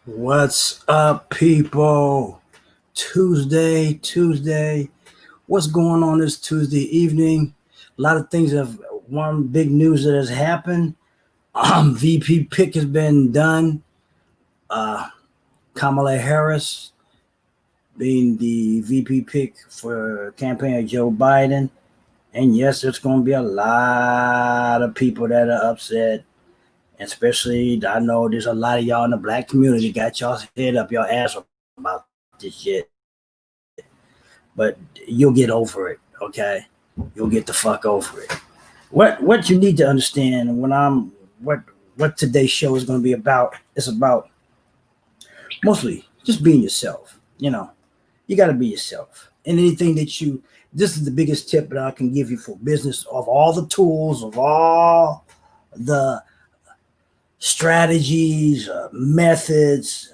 What's up, people? Tuesday. What's going on this Tuesday evening? A lot of things have one big news that has happened. VP pick has been done. Uh, Kamala Harris being the VP pick for campaign of Joe Biden. And yes, there's going to be a lot of people that are upset. Especially, I know there's a lot of y'all in the black community got y'all's head up your ass about this shit. But you'll get over it, okay? You'll get the fuck over it. What you need to understand when what today's show is going to be about is about mostly just being yourself. You got to be yourself. And anything that this is the biggest tip that I can give you for business of all the tools, of all the strategies, methods,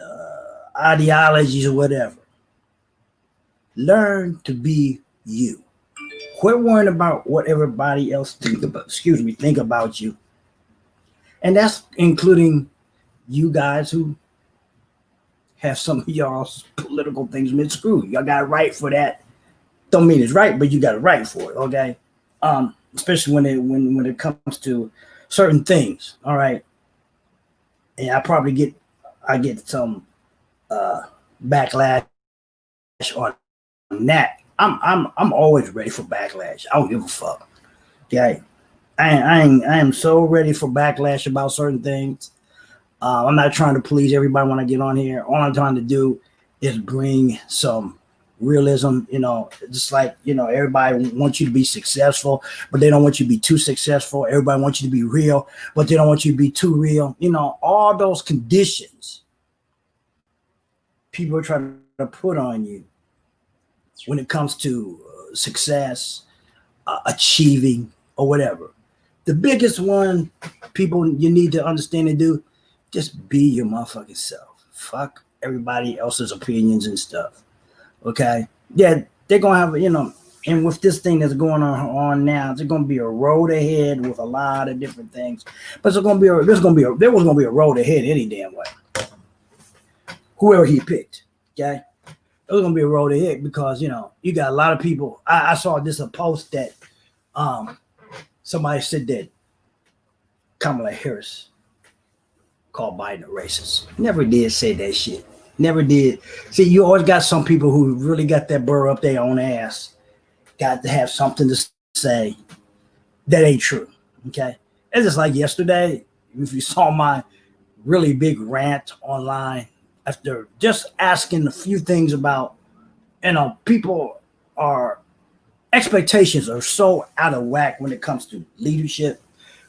ideologies, or whatever. Learn to be you. Quit worrying about what everybody else think about you. And that's including you guys who have some of y'all's political things mid-screw. Y'all got it right for that. Don't mean it's right, but you got it right for it, okay? Especially when it comes to certain things, all right? And I get some backlash on that. I'm always ready for backlash. I don't give a fuck. Okay, I am so ready for backlash about certain things. I'm not trying to please everybody when I get on here. All I'm trying to do is bring some realism. Just like everybody wants you to be successful, but they don't want you to be too successful. Everybody wants you to be real, but they don't want you to be too real. All those conditions people are trying to put on you when it comes to success, achieving, or whatever. The biggest one people you need to understand and do, just be your motherfucking self. Fuck everybody else's opinions and stuff. Okay? Yeah, they're going to have, and with this thing that's going on now, there's going to be a road ahead with a lot of different things. But there was going to be a road ahead any damn way. Whoever he picked, okay? It was gonna be a road ahead because you got a lot of people. I saw a post that somebody said that Kamala Harris called Biden a racist. Never did say that shit. Never did. See, you always got some people who really got that burr up their own ass. Got to have something to say that ain't true. Okay, it's just like yesterday. If you saw my really big rant online after just asking a few things about, people are expectations are so out of whack when it comes to leadership.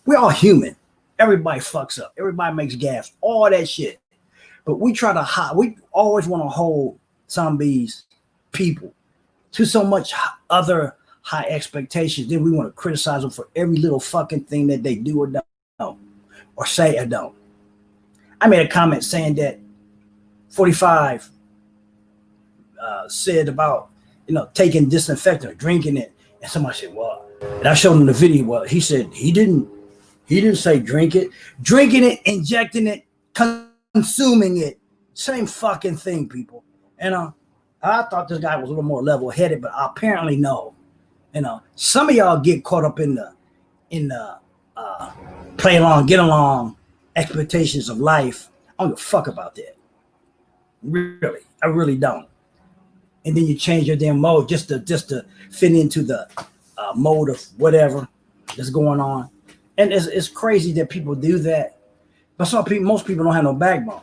We're all human. Everybody fucks up. Everybody makes gaffes. All that shit. But we try to hide. We always want to hold some of these people to so much other high expectations. Then we want to criticize them for every little fucking thing that they do or don't, or say or don't. I made a comment saying that 45 said about taking disinfectant or drinking it, and somebody said, "Well," and I showed him the video. Well, he said he didn't say drink it, drinking it, injecting it, consuming it, same fucking thing, people. And I thought this guy was a little more level headed, but apparently no. Some of y'all get caught up in the play along, get along expectations of life. I don't give a fuck about that. Really, I really don't. And then you change your damn mode just to fit into the mode of whatever that's going on. And it's crazy that people do that. But most people don't have no backbone.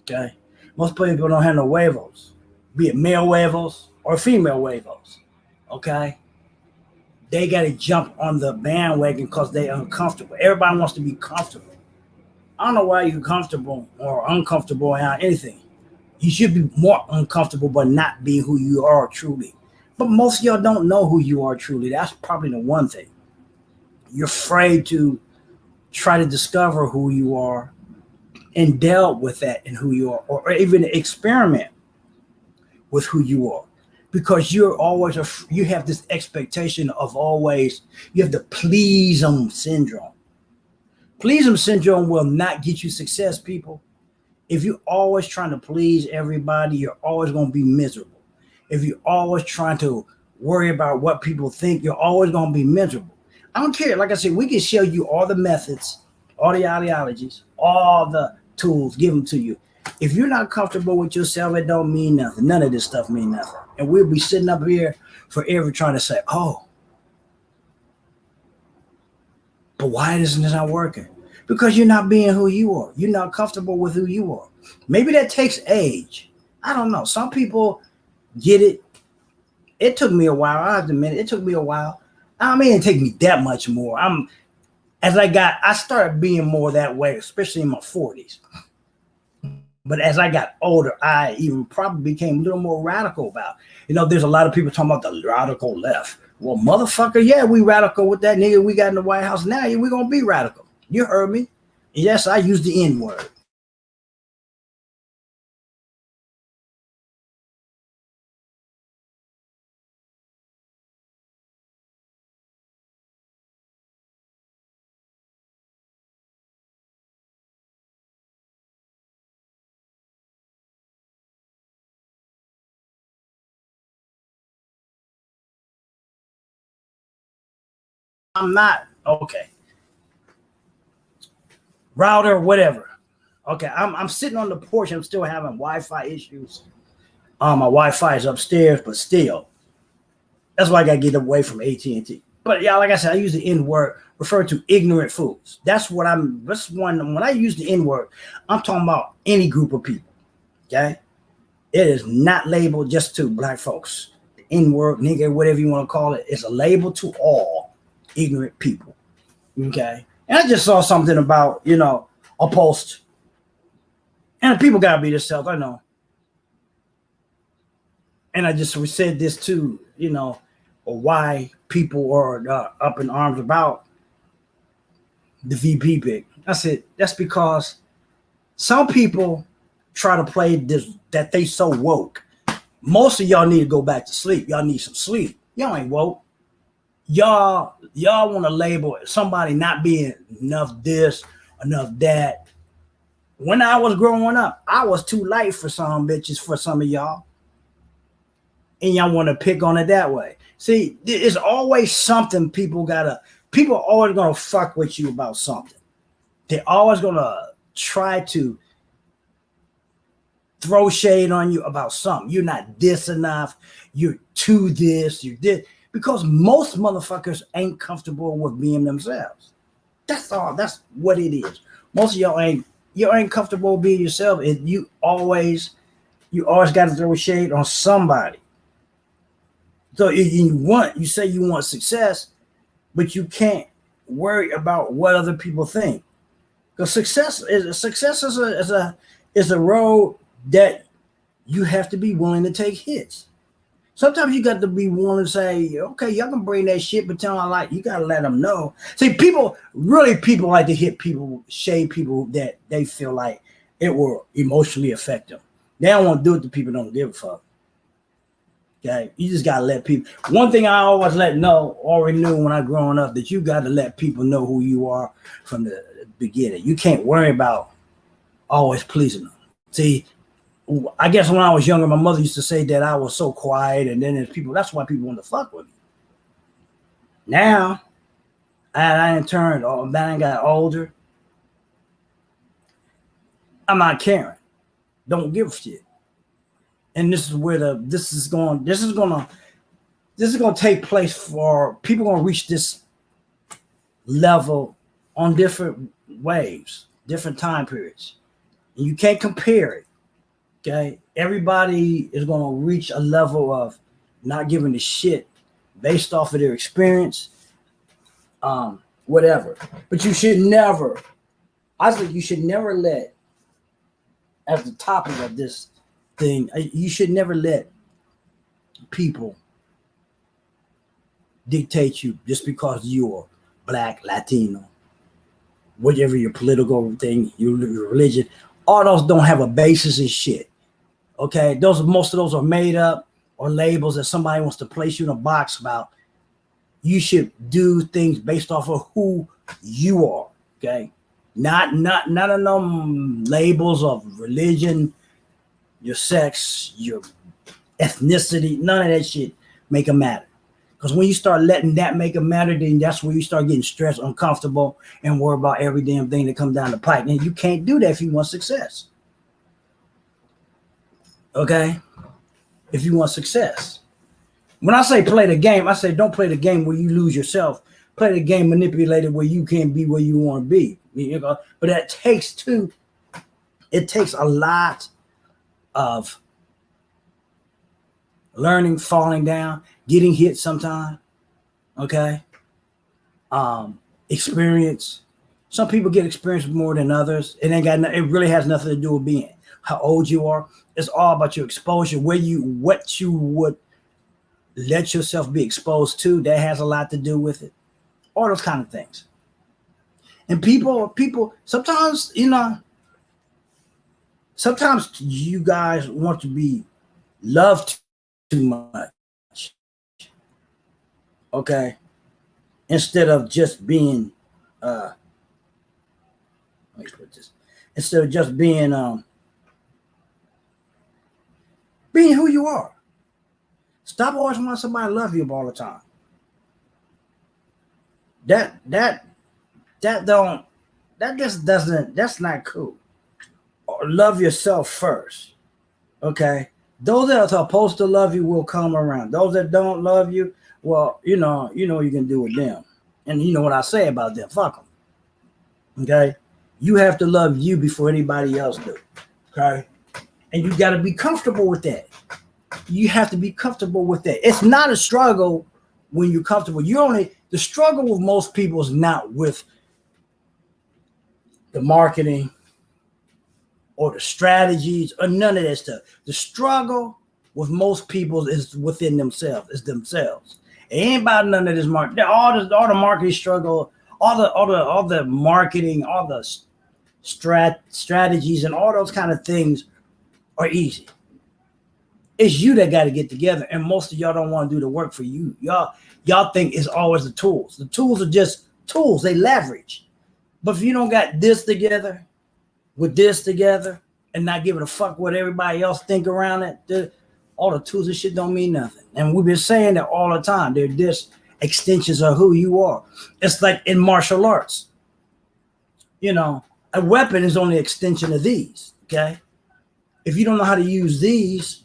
Okay, most people don't have no huevos, be it male huevos or female huevos. Okay, they got to jump on the bandwagon because they're uncomfortable. Everybody wants to be comfortable. I don't know why you're comfortable or uncomfortable around anything. You should be more uncomfortable, but not be who you are truly. But most of y'all don't know who you are truly. That's probably the one thing. You're afraid to try to discover who you are and delve with that and who you are, or even experiment with who you are. Because you have this expectation of always, you have the please them syndrome. Please them syndrome will not get you success, people. If you're always trying to please everybody, you're always going to be miserable. If you're always trying to worry about what people think, you're always going to be miserable. I don't care. Like I said, we can show you all the methods, all the ideologies, all the tools, give them to you. If you're not comfortable with yourself, it don't mean nothing. None of this stuff mean nothing. And we'll be sitting up here forever trying to say, oh, but why isn't it not working? Because you're not being who you are. You're not comfortable with who you are. Maybe that takes age. I don't know. Some people get it. It took me a while. I have to admit, it took me a while. I mean, it didn't take me that much more. I started being more that way, especially in my 40s. But as I got older, I even probably became a little more radical about. There's a lot of people talking about the radical left. Well, motherfucker, yeah, we radical with that nigga we got in the White House now. Yeah, we're going to be radical. You heard me. Yes, I use the N-word. I'm not. Okay. Router, whatever. Okay, I'm sitting on the porch. I'm still having Wi-Fi issues. My Wi-Fi is upstairs, but still. That's why I got to get away from AT&T. But yeah, like I said, I use the N-word, refer to ignorant fools. That's when I use the N-word, I'm talking about any group of people. Okay? It is not labeled just to black folks. The N-word, nigga, whatever you want to call it, it's a label to all ignorant people. Okay? And I just saw something about, a post. And people got to be themselves, I know. And I just said this too, why people are up in arms about the VP pick. I said, that's because some people try to play this, that they so woke. Most of y'all need to go back to sleep. Y'all need some sleep. Y'all ain't woke. Y'all want to label somebody not being enough this, enough that. When I was growing up, I was too light for some bitches, for some of y'all. And y'all want to pick on it that way. See, it's always something people are always going to fuck with you about something. They're always going to try to throw shade on you about something. You're not this enough. You're too this. You're this. Because most motherfuckers ain't comfortable with being themselves. That's all. That's what it is. Most of y'all ain't comfortable being yourself. And you always got to throw shade on somebody. So you say you want success, but you can't worry about what other people think. Because success is a road that you have to be willing to take hits. Sometimes you got to be willing to say, okay, y'all can bring that shit, but tell them you got to let them know. See, people like to hit people, shade people that they feel like it will emotionally affect them. They don't want to do it to people who don't give a fuck. Okay, you just gotta let people. One thing I already knew when I growing up, that you got to let people know who you are from the beginning. You can't worry about always pleasing them. See, I guess when I was younger, my mother used to say that I was so quiet, and then there's people. That's why people want to fuck with me. Now, I ain't turned. I got older. I'm not caring. Don't give a shit. And this is where this is going to take place for people going to reach this level on different waves, different time periods. And you can't compare it. Okay. Everybody is going to reach a level of not giving a shit based off of their experience. Whatever. But you should never, I think you should never let, as the topic of this thing, you should never let people dictate you just because you're black, Latino, whatever your political thing, your religion. All those don't have a basis in shit. Okay, most of those are made up or labels that somebody wants to place you in a box about. You should do things based off of who you are. Okay, None of them labels of religion, your sex, your ethnicity, none of that shit make a matter. Because when you start letting that make a matter, then that's where you start getting stressed, uncomfortable, and worry about every damn thing that comes down the pipe. And you can't do that if you want success. Okay? If you want success. When I say play the game, I say don't play the game where you lose yourself. Play the game manipulated where you can't be where you want to be. You know? But it takes a lot of learning, falling down, getting hit sometime. Okay? Experience. Some people get experience more than others. It really has nothing to do with being how old you are. It's all about your exposure, what you would let yourself be exposed to. That has a lot to do with it. All those kind of things. And people sometimes, sometimes you guys want to be loved too much. Okay. Instead of just being let me put this. Instead of just being who you are. Stop always wanting somebody to love you all the time. That's not cool. Love yourself first. Okay. Those that are supposed to love you will come around. Those that don't love you, well, you know what you can do with them. And you know what I say about them. Fuck them. Okay. You have to love you before anybody else do. Okay. And you got to be comfortable with that. You have to be comfortable with that. It's not a struggle when you're comfortable. The struggle with most people is not with the marketing or the strategies or none of that stuff. The struggle with most people is within themselves. It's themselves. It ain't about none of this market. All the marketing struggle, all the marketing, all the strategies, and all those kind of things are easy. It's you that got to get together, and most of y'all don't want to do the work for you. Y'all think it's always the tools. The tools are just tools. They leverage. But if you don't got this together, with this together, and not giving a fuck what everybody else think around it, all the tools and shit don't mean nothing. And we've been saying that all the time. They're just extensions of who you are. It's like in martial arts. A weapon is only an extension of these. Okay. If you don't know how to use these,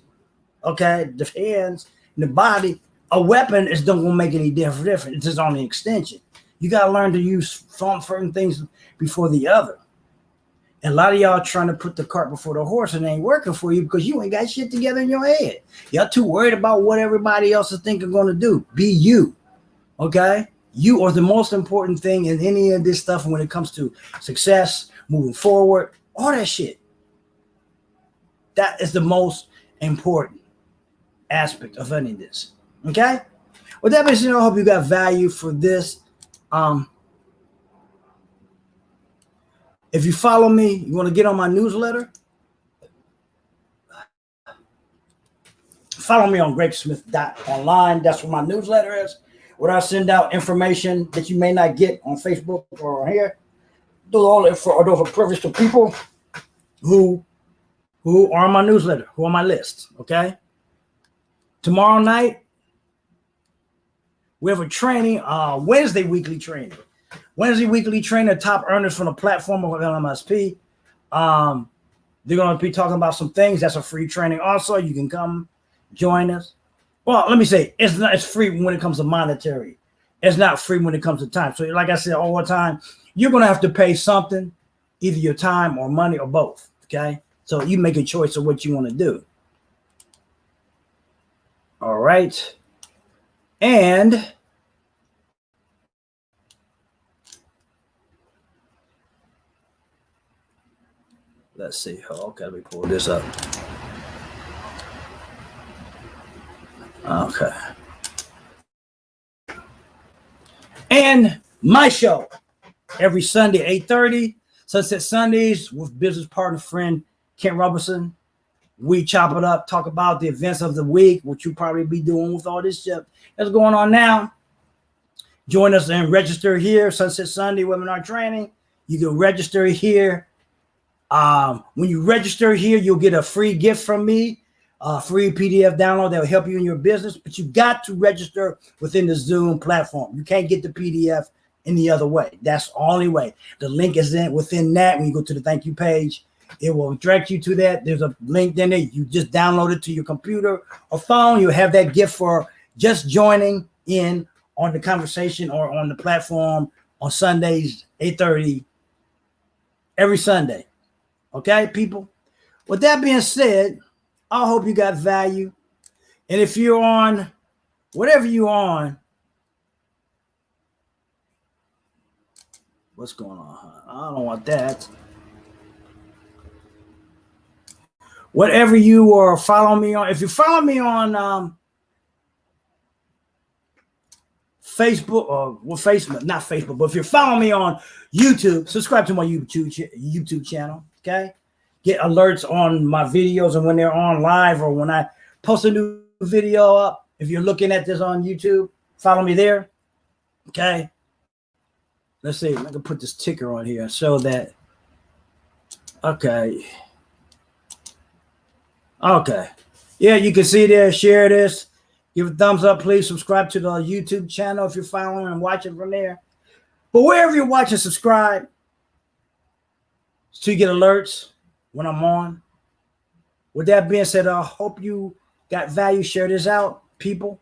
okay, the hands and the body, a weapon is don't gonna make any difference. It's just only an extension. You gotta learn to use certain things before the other. And a lot of y'all trying to put the cart before the horse, and it ain't working for you because you ain't got shit together in your head. Y'all too worried about what everybody else is thinking gonna do. Be you. Okay? You are the most important thing in any of this stuff when it comes to success, moving forward, all that shit. That is the most important aspect of any of this. Okay? With that being said, I hope you got value for this. If you follow me, you want to get on my newsletter, follow me on gregsmith.online. That's where my newsletter is, where I send out information that you may not get on Facebook or here. Those are privileged to people who are on my newsletter, who are on my list. Okay. Tomorrow night, we have a training, Wednesday weekly training. Top earners from the platform of LMSP. They're going to be talking about some things. That's a free training. Also, you can come join us. Well, let me say, it's free when it comes to monetary. It's not free when it comes to time. So like I said all the time, you're going to have to pay something, either your time or money or both. Okay. So you make a choice of what you want to do. All right. And let's see. Okay, let me pull this up. Okay. And my show every Sunday, 8:30, Sunset Sundays with business partner friend Kent Robertson. We chop it up, talk about the events of the week, which you'll probably be doing with all this shit that's going on now. Join us and register here, Sunset Sunday webinar training. You can register here. When you register here, you'll get a free gift from me, a free PDF download that will help you in your business. But you got to register within the Zoom platform. You can't get the PDF any other way. That's the only way. The link is within that. When you go to the thank you page, it will direct you to that. There's a link in there. You just download it to your computer or phone. You'll have that gift for just joining in on the conversation or on the platform on Sundays, 8:30, every Sunday. Okay, people? With that being said, I hope you got value. And if you're on, whatever you're on, what's going on? I don't want that. Whatever you are following me on, if you follow me on Facebook, or well, Facebook, not Facebook, but if you're following me on YouTube, subscribe to my YouTube channel. Okay, get alerts on my videos and when they're on live or when I post a new video up. If you're looking at this on YouTube, follow me there. Okay, let's see. I can put this ticker on here so that. Okay. Yeah, you can see there. Share this. Give a thumbs up, please. Subscribe to the YouTube channel if you're following and watching from there. But wherever you're watching, subscribe so you get alerts when I'm on. With that being said, I hope you got value. Share this out, people.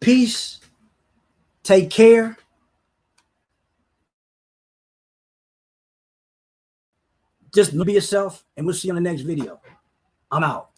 Peace. Take care. Just be yourself, and we'll see you in the next video. I'm out.